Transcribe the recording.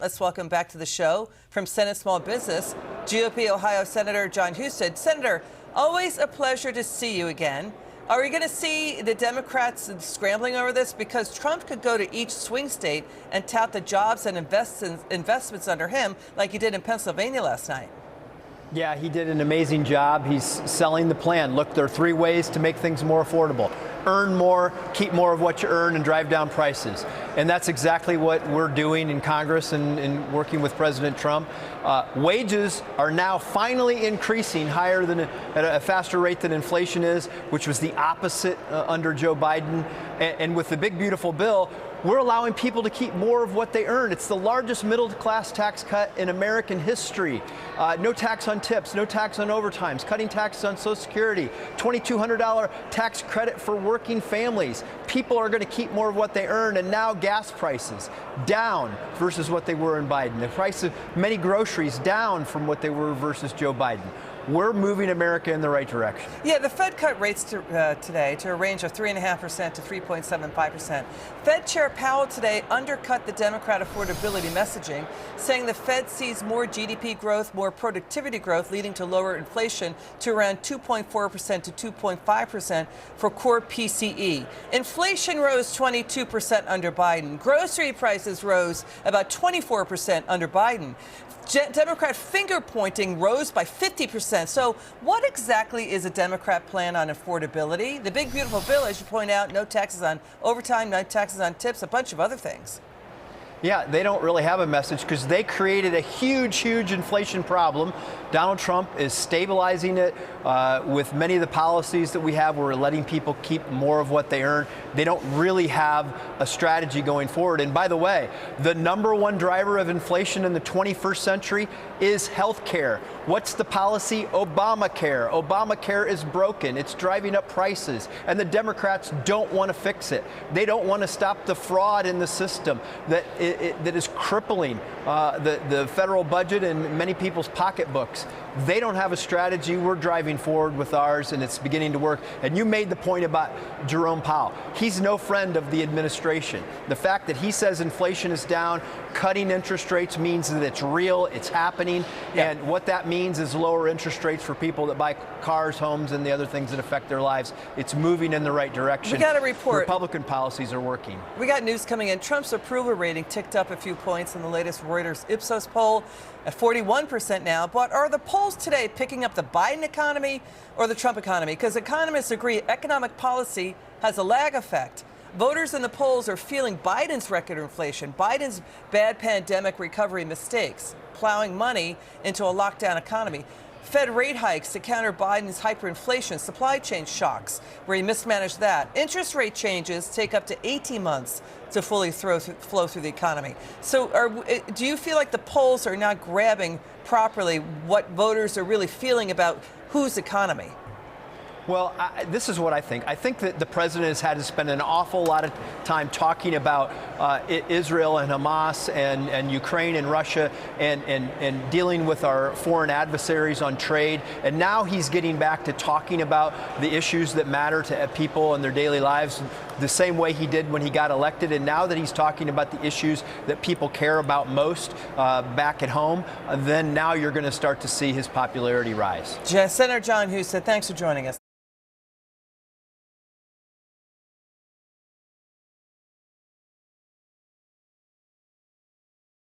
Let's welcome back to the show from Senate Small Business, GOP Ohio Senator John Husted. Senator, always a pleasure to see you again. Are we going to see the Democrats scrambling over this? Because Trump could go to each swing state and tout the jobs and investments under him like he did in Pennsylvania last night. Yeah, he did an amazing job. He's selling the plan. Look, there are three ways to make things more affordable. Earn more, keep more of what you earn, and drive down prices. And that's exactly what we're doing in Congress and working with President Trump. Wages are now finally increasing higher than at a faster rate than inflation is, which was the opposite under Joe Biden. And with the big, beautiful bill, we're allowing people to keep more of what they earn. It's the largest middle-class tax cut in American history. No tax on tips, no tax on overtimes, cutting taxes on Social Security, $2,200 tax credit for working families. People are going to keep more of what they earn, and now gas prices down versus what they were in Biden. The price of many groceries down from what they were versus Joe Biden. We're moving America in the right direction. Yeah, the Fed cut rates today to a range of 3.5% to 3.75%. Fed Chair Powell today undercut the Democrat affordability messaging, saying the Fed sees more GDP growth, more productivity growth, leading to lower inflation to around 2.4% to 2.5% for core PCE. Inflation rose 22% under Biden. Grocery prices rose about 24% under Biden. Democrat finger-pointing rose by 50%. So what exactly is a Democrat plan on affordability? The big, beautiful bill, as you point out, no taxes on overtime, no taxes on tips, a bunch of other things. Yeah, they don't really have a message because they created a huge, huge inflation problem. Donald Trump is stabilizing it with many of the policies that we have. We're letting people keep more of what they earn. They don't really have a strategy going forward. And by the way, the number one driver of inflation in the 21st century is health care. What's the policy? Obamacare. Obamacare is broken. It's driving up prices. And the Democrats don't want to fix it. They don't want to stop the fraud in the system that is crippling the federal budget and many people's pocketbooks. They don't have a strategy. We're driving forward with ours, and it's beginning to work. And you made the point about Jerome Powell. He's no friend of the administration. The fact that he says inflation is down, cutting interest rates means that it's real, it's happening. Yeah. And what that means is lower interest rates for people that buy cars, homes, and the other things that affect their lives. It's moving in the right direction. We got a report. Republican policies are working. We got news coming in. Trump's approval rating ticked up a few points in the latest Reuters Ipsos poll at 41% now. But are the polls today picking up the Biden economy or the Trump economy? Because economists agree economic policy has a lag effect. Voters in the polls are feeling Biden's record inflation, Biden's bad pandemic recovery mistakes, plowing money into a lockdown economy. Fed rate hikes to counter Biden's hyperinflation, supply chain shocks, where he mismanaged that. Interest rate changes take up to 18 months to fully flow through the economy. So do you feel like the polls are not grabbing properly what voters are really feeling about whose economy? Well, this is what I think. I think that the president has had to spend an awful lot of time talking about Israel and Hamas and Ukraine and Russia and dealing with our foreign adversaries on trade. And now he's getting back to talking about the issues that matter to people in their daily lives the same way he did when he got elected. And now that he's talking about the issues that people care about most back at home, then now you're going to start to see his popularity rise. Senator John Husted, thanks for joining us.